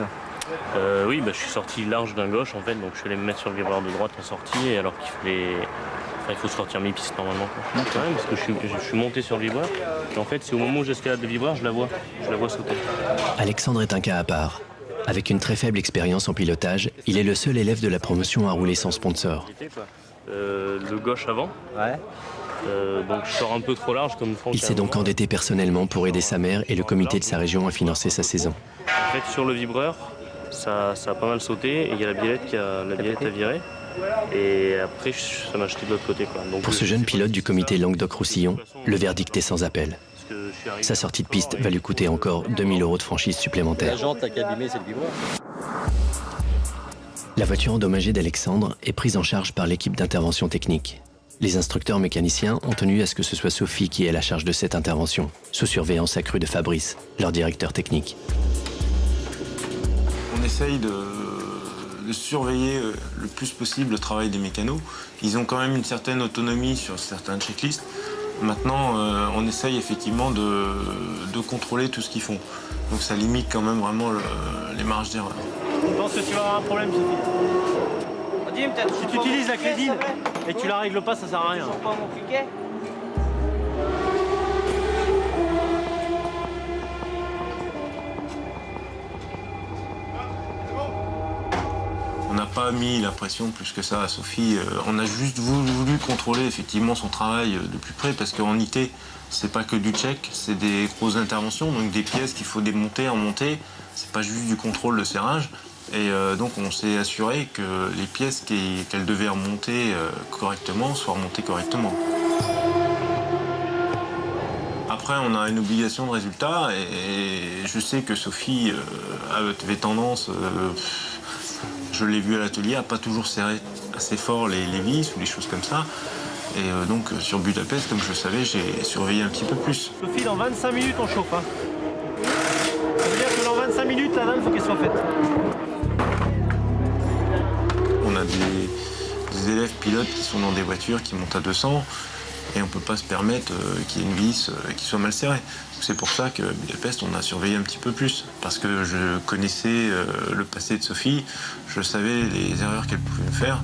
Oui, je suis sorti large d'un gauche en fait, donc je suis allé me mettre sur le vibreur de droite en sortie, et alors qu'il fallait... il faut sortir mi-piste normalement. Quoi. Quand même, parce que je suis monté sur le vibreur, et en fait c'est au moment où j'escalade le vibreur, je la vois sauter. Alexandre est un cas à part. Avec une très faible expérience en pilotage, il est le seul élève de la promotion à rouler sans sponsor. Le gauche avant. Ouais. Donc je sors un peu trop large comme Franck. Il s'est donc endetté personnellement pour aider sa mère et le comité de sa région à financer sa saison. En fait, sur le vibreur, ça a pas mal sauté et il y a la biellette a viré. Et après, ça m'a jeté de l'autre côté. Quoi. Donc, pour ce jeune pilote du comité Languedoc-Roussillon, le verdict est sans appel. Sa sortie de piste va lui coûter encore 2 000 € de franchise supplémentaire. La jante a abîmé, c'est le vibreur. La voiture endommagée d'Alexandre est prise en charge par l'équipe d'intervention technique. Les instructeurs mécaniciens ont tenu à ce que ce soit Sophie qui ait la charge de cette intervention, sous surveillance accrue de Fabrice, leur directeur technique. On essaye de surveiller le plus possible le travail des mécanos. Ils ont quand même une certaine autonomie sur certaines checklists. Maintenant, on essaye effectivement de contrôler tout ce qu'ils font. Donc ça limite quand même vraiment les marges d'erreur. Je pense que tu vas avoir un problème, Sophie. Si tu utilises la clédine et que tu la règles pas, ça sert à rien. On n'a pas mis la pression plus que ça à Sophie. On a juste voulu contrôler effectivement son travail de plus près parce qu'en IT, c'est pas que du check, c'est des grosses interventions, donc des pièces qu'il faut démonter, en monter. C'est pas juste du contrôle de serrage. Et donc on s'est assuré que les pièces qu'elle devait remonter correctement soient remontées correctement. Après, on a une obligation de résultat et je sais que Sophie avait tendance, je l'ai vu à l'atelier, à pas toujours serrer assez fort les vis ou les choses comme ça. Et donc sur Budapest, comme je le savais, j'ai surveillé un petit peu plus. Sophie, dans 25 minutes, on chauffe. Ça veut dire que dans 25 minutes, minutes, la dalle, il faut qu'elle soit faite. On a des élèves pilotes qui sont dans des voitures qui montent à 200 et on ne peut pas se permettre qu'il y ait une vis qui soit mal serrée. C'est pour ça que Budapest, on a surveillé un petit peu plus. Parce que je connaissais le passé de Sophie, je savais les erreurs qu'elle pouvait me faire.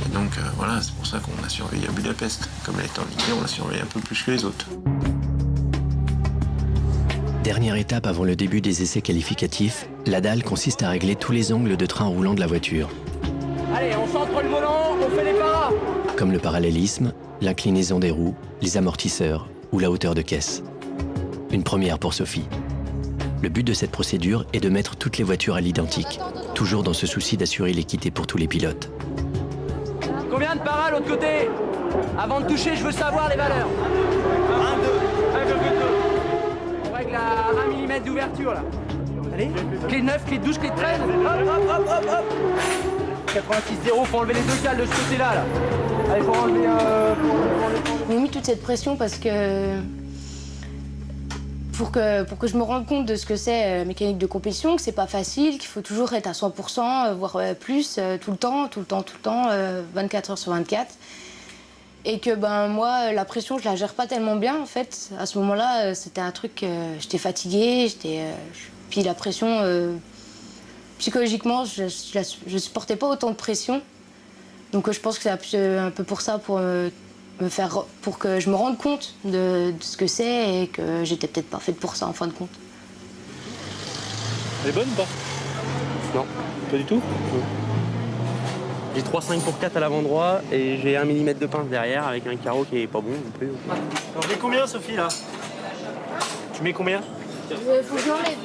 Et donc voilà, c'est pour ça qu'on a surveillé à Budapest. Comme elle était indiquée, on l'a surveillé un peu plus que les autres. Dernière étape avant le début des essais qualificatifs, la dalle consiste à régler tous les angles de train roulant de la voiture. Allez, on centre le volant, on fait les paras. Comme le parallélisme, l'inclinaison des roues, les amortisseurs ou la hauteur de caisse. Une première pour Sophie. Le but de cette procédure est de mettre toutes les voitures à l'identique, toujours dans ce souci d'assurer l'équité pour tous les pilotes. Combien de paras l'autre côté? Avant de toucher, je veux savoir les valeurs. 1, 2, 1,2. On règle à 1 mm d'ouverture là. Allez, clé de 9, clé de 12, clé de 13. Hop, hop, hop, hop, hop. 86,0, faut enlever les deux cales de ce côté-là. Là. Allez, faut enlever. J'ai mis toute cette pression parce que pour que je me rende compte de ce que c'est la mécanique de compétition, que c'est pas facile, qu'il faut toujours être à 100%, voire plus, tout le temps, 24 heures sur 24. Et que moi, la pression, je la gère pas tellement bien en fait. À ce moment-là, c'était un truc, j'étais fatiguée, puis la pression, psychologiquement, je supportais pas autant de pression. Donc je pense que c'est un peu pour ça, pour que je me rende compte de ce que c'est et que j'étais peut-être pas faite pour ça en fin de compte. Elle est bonne ou pas? Non. Pas du tout? J'ai 3,5 pour 4 à l'avant-droit et j'ai 1 mm de pince derrière avec un carreau qui est pas bon non plus. On met combien, Sophie, là? Tu mets combien? Faut que je l'enlève.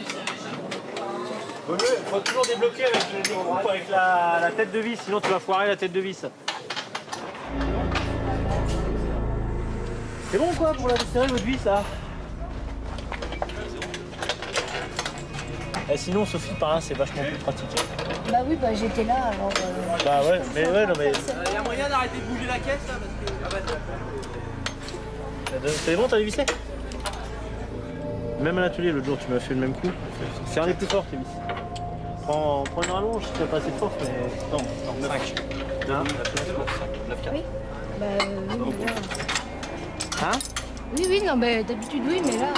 Il faut toujours débloquer avec les découpes, avec la tête de vis, sinon tu vas foirer la tête de vis. C'est bon quoi pour la serrer votre vis là? Et sinon Sophie par là c'est vachement plus pratique. Bah oui, j'étais là alors. Bah ouais, mais ouais, non mais. Il y a moyen d'arrêter de bouger la caisse là parce que. C'est bon, t'as dévissé? Même à l'atelier l'autre jour tu m'as fait le même coup. Serre les plus fort tes vis. Prends une rallonge si tu n'as pas assez de force, mais. Non, 5. Hein? 9,4. Oui. Oui, Hein? Oui, non, d'habitude oui, mais là.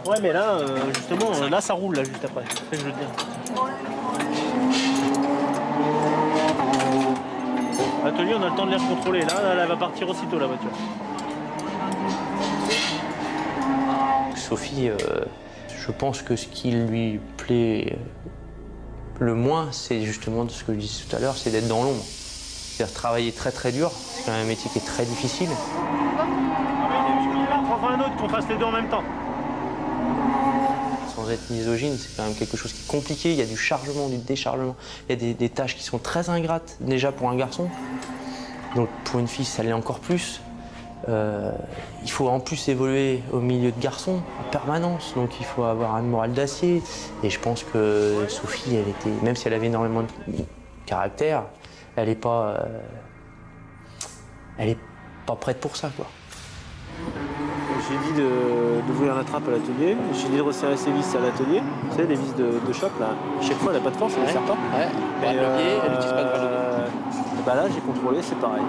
Ouais, mais là, justement, là ça roule là juste après. C'est ce que je veux te dire. L'atelier, on a le temps de les recontrôler. Là, elle va partir aussitôt la voiture. Sophie, je pense que ce qui lui plaît le moins, c'est justement ce que je disais tout à l'heure, c'est d'être dans l'ombre. C'est-à-dire travailler très très dur, c'est quand même un métier qui est très difficile. Prends un autre, qu'on fasse les deux en même temps. Sans être misogyne, c'est quand même quelque chose qui est compliqué, il y a du chargement, du déchargement, il y a des tâches qui sont très ingrates, déjà pour un garçon. Donc pour une fille, ça l'est encore plus. Il faut en plus évoluer au milieu de garçons en permanence, donc il faut avoir un moral d'acier. Et je pense que Sophie, elle était, même si elle avait énormément de caractère, elle n'est pas prête pour ça, quoi. J'ai dit d'ouvrir la trappe à l'atelier, j'ai dit de resserrer ses vis à l'atelier. Tu sais, les vis de shop, là, chaque fois elle n'a pas de force, elle ne serre pas. Ouais, elle n'utilise pas de bras de dos. Bah là, j'ai contrôlé, c'est pareil.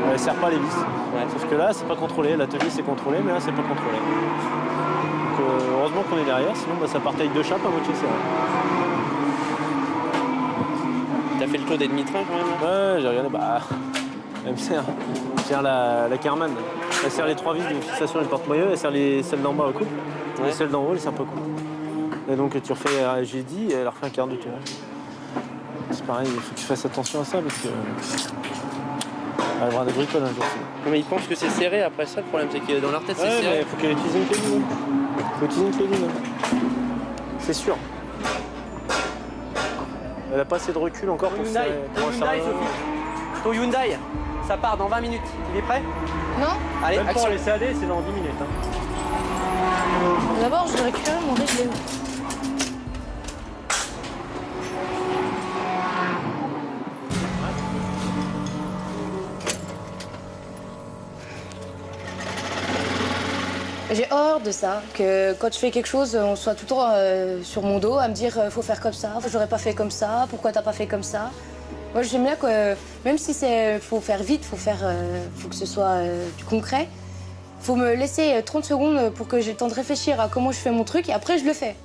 Elle ne serre pas les vis. Ouais. Sauf que là, c'est pas contrôlé. L'atelier, c'est contrôlé, mais là, c'est pas contrôlé. Donc, heureusement qu'on est derrière, sinon ça partait avec deux chapes à moitié serré. T'as fait le tour des demi-trains quand même? Ouais, j'ai regardé, elle me serre. Elle serre la Kerman. Elle serre les 3 vis de fixation et le porte-moyeu, elle serre celles d'en bas au couple. Ouais. Et celles d'en haut, elle serre pas au couple. Et donc tu refais, j'ai dit, elle a refait un quart de tour. C'est pareil, il faut que tu fasses attention à ça parce que. Elle va avoir des bricoles un jour. Non, mais ils pensent que c'est serré après ça, le problème c'est que dans leur tête c'est serré. Il faut qu'elle utilise une clé d'une. Il faut utiliser une clé d'une. C'est sûr. Elle a pas assez de recul encore pour ça. Hyundai, Sophie. Ton Hyundai, ça part dans 20 minutes. Il est prêt? Non. Allez, même action. pour les CAD, c'est dans 10 minutes. Hein. D'abord, je vais récupérer mon réglé. J'ai horreur de ça, que quand je fais quelque chose, on soit tout le temps sur mon dos à me dire faut faire comme ça, j'aurais pas fait comme ça, pourquoi t'as pas fait comme ça. Moi j'aime bien que même si faut faire vite, faut que ce soit du concret, faut me laisser 30 secondes pour que j'ai le temps de réfléchir à comment je fais mon truc et après je le fais.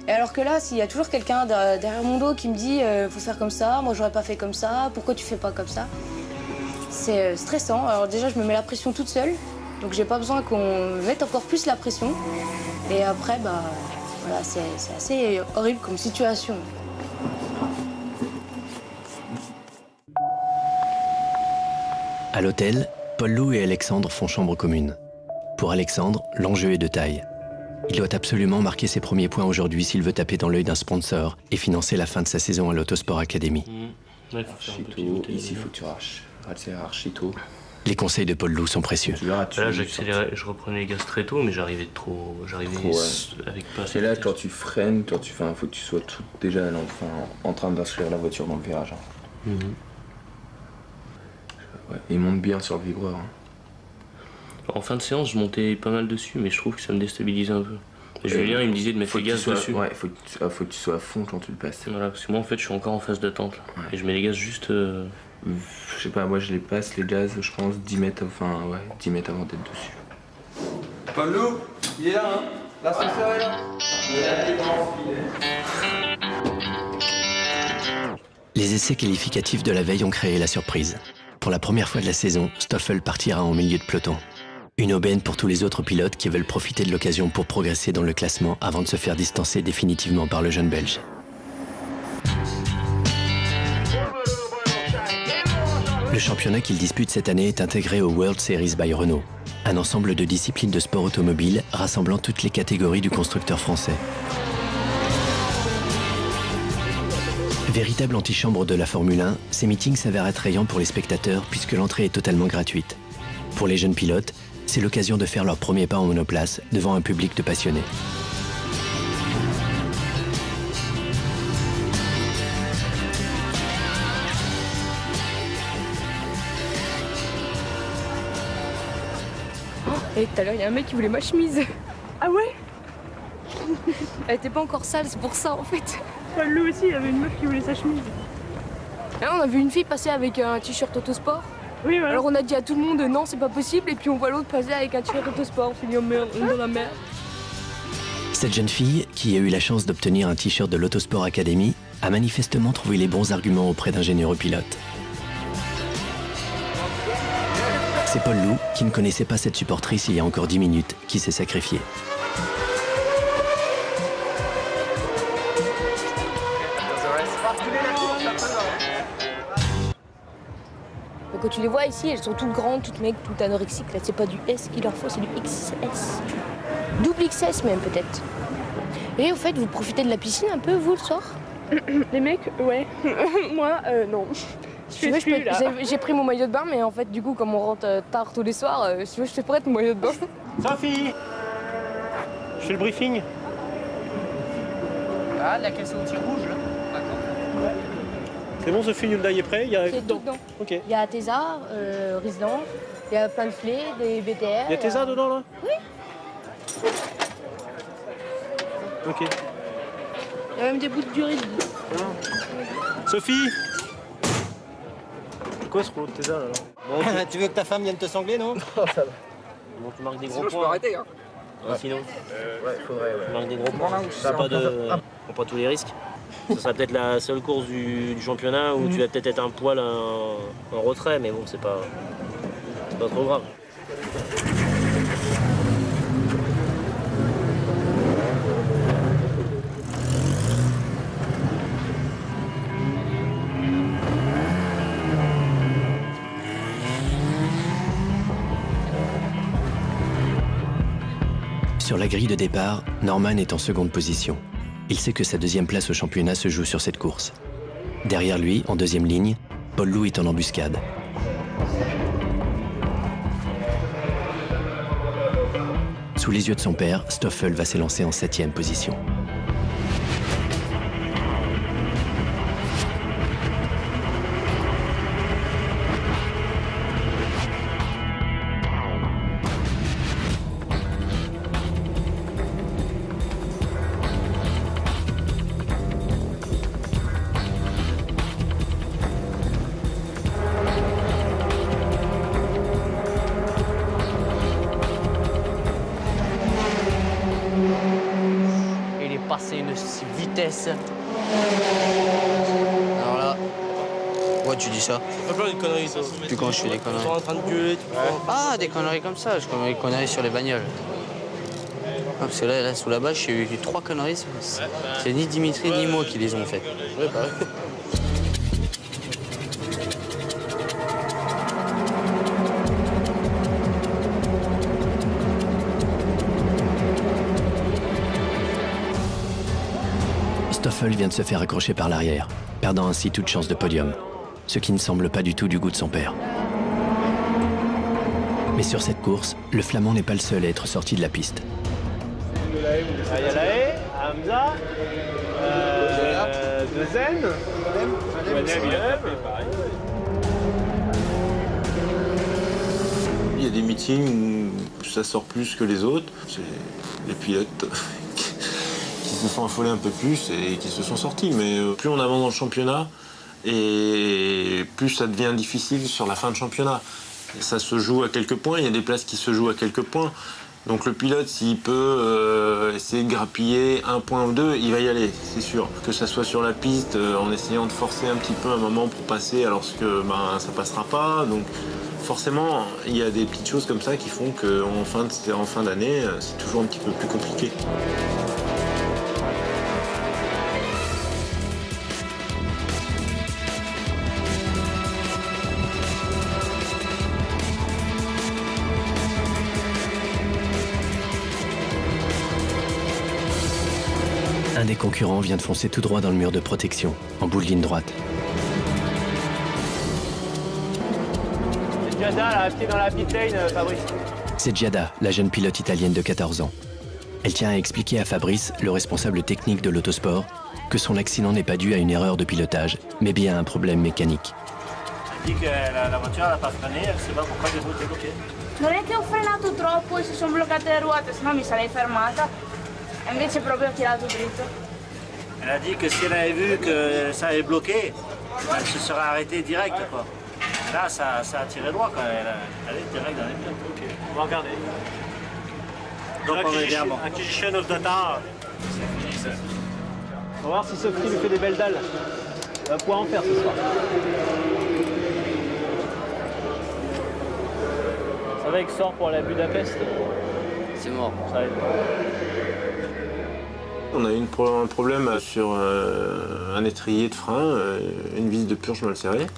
Et alors que là, s'il y a toujours quelqu'un derrière mon dos qui me dit faut faire comme ça, moi j'aurais pas fait comme ça, pourquoi tu fais pas comme ça, c'est stressant. Alors déjà je me mets la pression toute seule, donc j'ai pas besoin qu'on me mette encore plus la pression. Et après, voilà, c'est assez horrible comme situation. À l'hôtel, Paul Loup et Alexandre font chambre commune. Pour Alexandre, l'enjeu est de taille. Il doit absolument marquer ses premiers points aujourd'hui s'il veut taper dans l'œil d'un sponsor et financer la fin de sa saison à l'Autosport Academy. Ici, il faut que tu arraches tôt. Les conseils de Paul Loup sont précieux. Là, j'accélérais, je reprenais les gaz très tôt, mais j'arrivais avec pas assez. Et là, quand tu freines, faut que tu sois déjà en train d'inscrire la voiture dans le virage. Ouais, il monte bien sur le vibreur. En fin de séance, je montais pas mal dessus, mais je trouve que ça me déstabilise un peu. Et Julien, il me disait de mettre les gaz dessus. Ouais, faut que tu sois à fond quand tu le passes. Voilà, parce que moi, en fait, je suis encore en phase d'attente. Ouais. Et je mets les gaz juste... Je sais pas, moi, je les passe, les gaz, je pense, 10 mètres avant d'être dessus. Paul Loup, il est là, hein. L'ascenseur est là. Les essais qualificatifs de la veille ont créé la surprise. Pour la première fois de la saison, Stoffel partira en milieu de peloton. Une aubaine pour tous les autres pilotes qui veulent profiter de l'occasion pour progresser dans le classement avant de se faire distancer définitivement par le jeune Belge. Le championnat qu'il dispute cette année est intégré au World Series by Renault, un ensemble de disciplines de sport automobile rassemblant toutes les catégories du constructeur français. Véritable antichambre de la Formule 1, ces meetings s'avèrent attrayants pour les spectateurs puisque l'entrée est totalement gratuite. Pour les jeunes pilotes, c'est l'occasion de faire leur premier pas en monoplace devant un public de passionnés. Et tout à l'heure, il y a un mec qui voulait ma chemise. Ah ouais? Elle était pas encore sale, c'est pour ça en fait. Lui aussi, il y avait une meuf qui voulait sa chemise. Là, on a vu une fille passer avec un t-shirt Autosport. Oui, voilà. Alors on a dit à tout le monde non, c'est pas possible. Et puis on voit l'autre passer avec un t-shirt Autosport. On s'est dit oh merde, on est dans la merde. Cette jeune fille, qui a eu la chance d'obtenir un t-shirt de l'Autosport Academy, a manifestement trouvé les bons arguments auprès d'un généreux pilote. C'est Paul Loup, qui ne connaissait pas cette supportrice il y a encore 10 minutes, qui s'est sacrifié. Quand tu les vois ici, elles sont toutes grandes, toutes maigres, toutes anorexiques. Là, c'est pas du S qu'il leur faut, c'est du XS. Double XS même peut-être. Et au fait, vous profitez de la piscine un peu, vous, le soir? Les mecs, ouais. Moi, non. J'ai pris mon maillot de bain, mais en fait, du coup, comme on rentre tard tous les soirs, si tu veux, je te prête mon maillot de bain. Sophie, je fais le briefing. Ah, laquelle c'est au tir rouge, là? D'accord. C'est bon, Sophie, Hyundai est prêt? C'est tout dedans. Ok. Il y a Tesa, Riesland, il y a plein de flés, des BTR. Il y a Tesa dedans, là? Oui. Ok. Il y a même des bouts de durée. Sophie! C'est quoi ce rouleau de Tesa, là? Bon, okay. Tu veux que ta femme vienne te sangler, non? Non, ça va. Bon, tu marques des gros points. Sinon, je peux arrêter, hein. Ouais. Sinon? Ouais, faudrait, ouais. Tu marques des gros points. Prends pas tous les risques. Ce sera peut-être la seule course du championnat où tu vas peut-être être un poil en retrait, mais bon, c'est pas trop grave. Sur la grille de départ, Norman est en seconde position. Il sait que sa deuxième place au championnat se joue sur cette course. Derrière lui, en deuxième ligne, Paul Loup est en embuscade. Sous les yeux de son père, Stoffel va s'élancer en 7e position. vitesse. Alors là, pourquoi tu dis ça? Pas plein de conneries, ça. Puis quand je fais des conneries. T'es en train de gueuler, tu vois. Ah, des conneries comme ça, je commets des conneries sur les bagnoles. Ah, parce que là, sous la bâche, j'ai eu 3 conneries. C'est ni Dimitri ni moi qui les ont faites. Ouais, pareil. Stoffel vient de se faire accrocher par l'arrière, perdant ainsi toute chance de podium, ce qui ne semble pas du tout du goût de son père. Mais sur cette course, le Flamand n'est pas le seul à être sorti de la piste. Il y a la haie, Hamza, Dezen, Il y a des meetings où ça sort plus que les autres. C'est les pilotes qui se sont affolés un peu plus et qui se sont sortis. Mais plus on avance dans le championnat, et plus ça devient difficile sur la fin de championnat. Ça se joue à quelques points, il y a des places qui se jouent à quelques points. Donc le pilote, s'il peut essayer de grappiller 1 point ou 2, il va y aller, c'est sûr. Que ça soit sur la piste, en essayant de forcer un petit peu un moment pour passer, alors que ça passera pas. Donc forcément, il y a des petites choses comme ça qui font qu'en fin d'année, c'est toujours un petit peu plus compliqué. Un des concurrents vient de foncer tout droit dans le mur de protection, en bout de ligne droite. C'est Giada, là, qui est dans la pit lane, Fabrice. C'est Giada, la jeune pilote italienne de 14 ans. Elle tient à expliquer à Fabrice, le responsable technique de l'autosport, que son accident n'est pas dû à une erreur de pilotage, mais bien à un problème mécanique. Elle dit que la voiture n'a pas freiné, elle ne sait pas pourquoi les routes étaient bloquées. Non è che ho frenato troppo e si sono bloccate le ruote, sennò mi sarei fermata. E invece proprio ho tirato dritto. Elle a dit que si elle avait vu que ça avait bloqué, elle se serait arrêtée direct, quoi. Là, ça a tiré droit, quoi. Elle est direct dans les pieds. Okay. On va regarder. Donc on est bien bon. Acquisition of data. On va voir si Sophie lui fait des belles dalles. Elle va pouvoir en faire ce soir. Ça va, Exor, pour la Budapest? C'est mort. Ça va être mort. On a eu un problème sur un étrier de frein, une vis de purge mal serrée.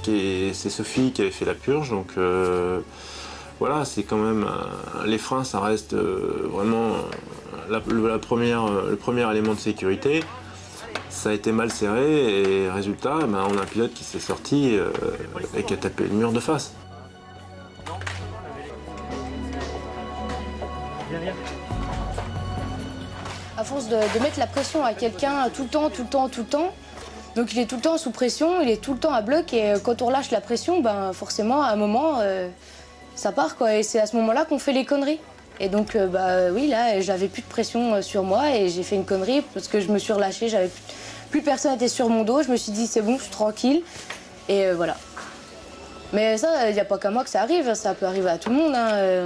C'est Sophie qui avait fait la purge, donc voilà, c'est quand même les freins, ça reste vraiment le premier élément de sécurité. Ça a été mal serré et résultat, on a un pilote qui s'est sorti et qui a tapé le mur de face. À force de mettre la pression à quelqu'un tout le temps, donc il est tout le temps sous pression, il est tout le temps à bloc et quand on relâche la pression, forcément à un moment ça part quoi, et c'est à ce moment-là qu'on fait les conneries. Et donc oui, là j'avais plus de pression sur moi et j'ai fait une connerie parce que je me suis relâchée, plus personne n'était sur mon dos, je me suis dit c'est bon, je suis tranquille et voilà. Mais ça, il n'y a pas qu'à moi que ça arrive, ça peut arriver à tout le monde, hein,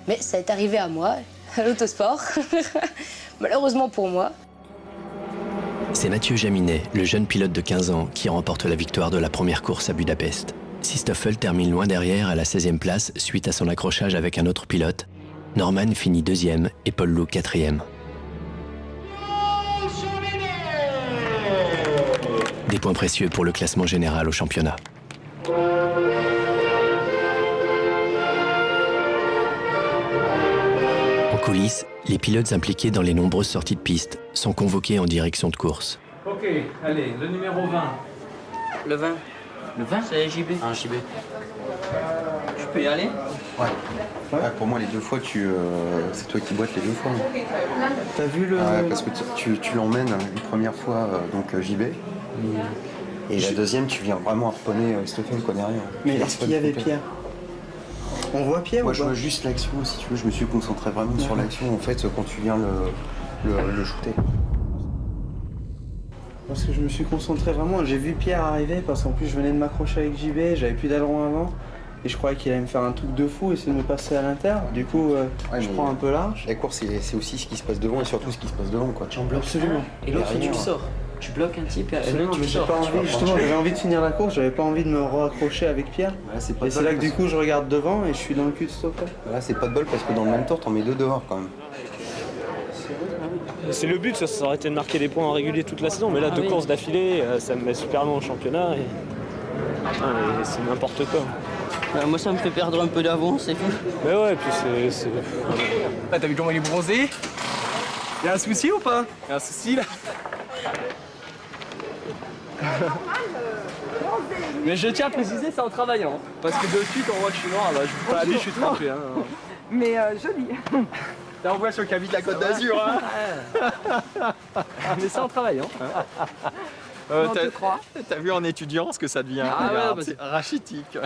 mais ça est arrivé à moi. À l'autosport, malheureusement pour moi. C'est Mathieu Jaminet, le jeune pilote de 15 ans, qui remporte la victoire de la première course à Budapest. Si Stoffel termine loin derrière à la 16e place suite à son accrochage avec un autre pilote, Norman finit 2e et Paul Loup 4e. Des points précieux pour le classement général au championnat. En coulisses, les pilotes impliqués dans les nombreuses sorties de piste sont convoqués en direction de course. Ok, allez, le numéro 20. Le 20. Le 20 C'est JB. Un JB. Je peux y aller? Ouais. Pour moi, les deux fois, c'est toi qui boites les deux fois. T'as vu le... Ouais, parce que tu l'emmènes une première fois, JB. Et la deuxième, tu viens vraiment harponner Stoffel, quoi, derrière. Mais est-ce qu'il y avait Pierre? On voit Pierre Moi, ou je pas? vois juste l'action, si tu veux. Je me suis concentré vraiment sur l'action, en fait, quand tu viens le shooter. Parce que je me suis concentré vraiment, j'ai vu Pierre arriver parce qu'en plus je venais de m'accrocher avec JB, j'avais plus d'aileron avant Et je croyais qu'il allait me faire un truc de fou, essayer de me passer à l'inter. Du coup, je prends un peu large. La course, c'est aussi ce qui se passe devant et surtout ce qui se passe devant, quoi. Tu en bloques absolument. Et l'autre, tu le sors. Tu bloques un type et non, tu mais le j'ai sors. pas envie, justement, j'avais envie de finir la course, j'avais pas envie de me raccrocher avec Pierre. Voilà, c'est pas et de c'est bol là que du parce coup, je regarde devant et je suis dans le cul de stopper. Voilà, c'est pas de bol parce que dans le même tour, t'en mets 2 dehors quand même. C'est le but, ça aurait été de marquer des points en régulier toute la saison, mais là, 2 courses d'affilée, ça me met super loin au championnat et c'est n'importe quoi. Moi, ça me fait perdre un peu d'avance, c'est fou. Mais ouais, puis c'est... Ah, t'as vu comment il est bronzé? Y'a un souci ou pas? Y'a un souci là? Mais je tiens à préciser, c'est en travaillant. Parce que de suite, on voit que je suis noir, là. Je vous pas dit, je suis trempé. Hein. Mais joli. Là, on voit sur qui habite la Côte d'Azur. Hein. Mais c'est en travaillant. On te croit. T'as vu en étudiant ce que ça devient? Ah ouais, bah, c'est rachitique.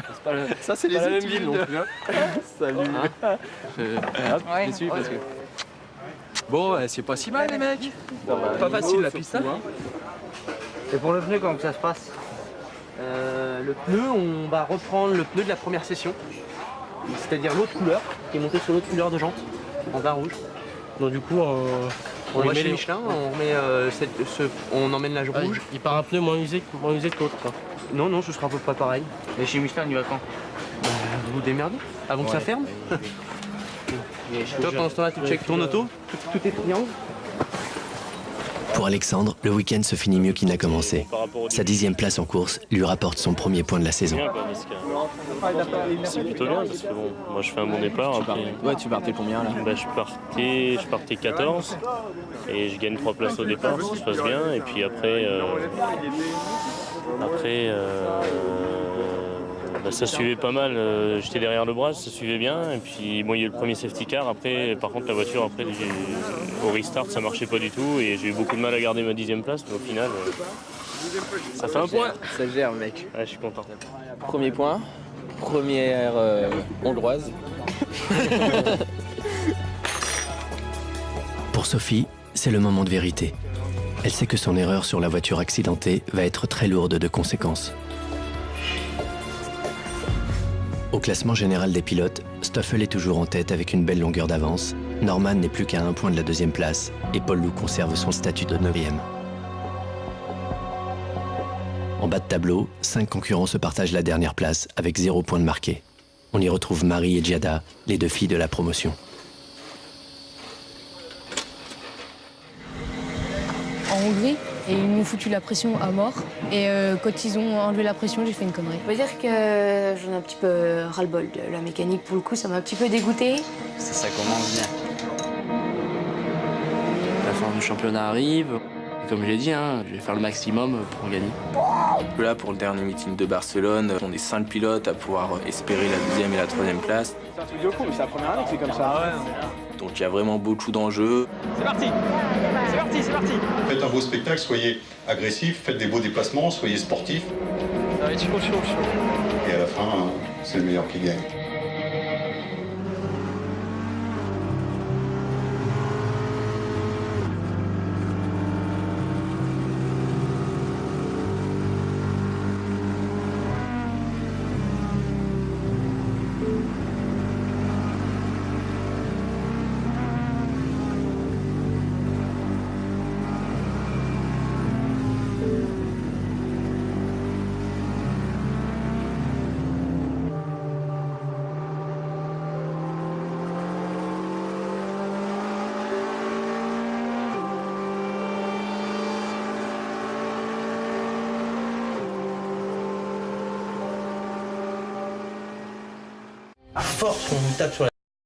Ça, c'est les pas la même études. ville non plus. Hein. Salut. Ouais, je suis parce que... Bon, c'est pas si mal, les mecs. Pas facile, la piste. Et pour le pneu, comment ça se passe? Le pneu, on va reprendre le pneu de la première session, c'est-à-dire l'autre couleur, qui est monté sur l'autre couleur de jante, en vin rouge. Donc du coup, on va chez Michelin, on emmène la rouge. Il part un pneu moins usé que l'autre, quoi. Non, non, ce sera à peu près pareil. Mais chez Michelin, il va quand? Vous vous démerdez, avant que ça ferme. Toi, pendant ce temps-là, tu checkes ton auto, tout est triangle. Pour Alexandre, le week-end se finit mieux qu'il n'a commencé. Sa 10e place en course lui rapporte son premier point de la saison. C'est plutôt bien parce que bon, moi je fais un bon départ. Ouais, tu partais combien là? Bah, je partais 14 et je gagne 3 places au départ, ça se passe bien. Et puis après, bah, ça suivait pas mal. J'étais derrière le bras, ça suivait bien. Et puis bon, il y a eu le premier safety car. Après, par contre, la voiture, après, au restart, ça marchait pas du tout. Et j'ai eu beaucoup de mal à garder ma 10e place. Mais au final, ça fait un point. Ça gère, mec. Ouais, je suis content. Premier point, première hongroise. Pour Sophie, c'est le moment de vérité. Elle sait que son erreur sur la voiture accidentée va être très lourde de conséquences. Au classement général des pilotes, Stoffel est toujours en tête avec une belle longueur d'avance. Norman n'est plus qu'à 1 point de la 2e place et Paul Loup conserve son statut de 9e. En bas de tableau, 5 concurrents se partagent la dernière place avec 0 point de marqué. On y retrouve Marie et Giada, les 2 filles de la promotion. En Hongrie, et ils m'ont foutu la pression à mort. Et quand ils ont enlevé la pression, j'ai fait une connerie. On va dire que j'en ai un petit peu ras-le-bol de la mécanique. Pour le coup, ça m'a un petit peu dégoûté. Ça commence bien. La fin du championnat arrive. Et comme je l'ai dit, je vais faire le maximum pour gagner. Là, pour le dernier meeting de Barcelone, on est 5 pilotes à pouvoir espérer la 2e et la 3e place. C'est un truc de fou, mais c'est la première année que c'est comme ça. Donc il y a vraiment beaucoup d'enjeux. C'est parti. C'est parti, c'est parti. Faites un beau spectacle, soyez agressifs, faites des beaux déplacements, soyez sportifs. Ça va être chaud. Et à la fin, c'est le meilleur qui gagne. À force qu'on vous tape sur la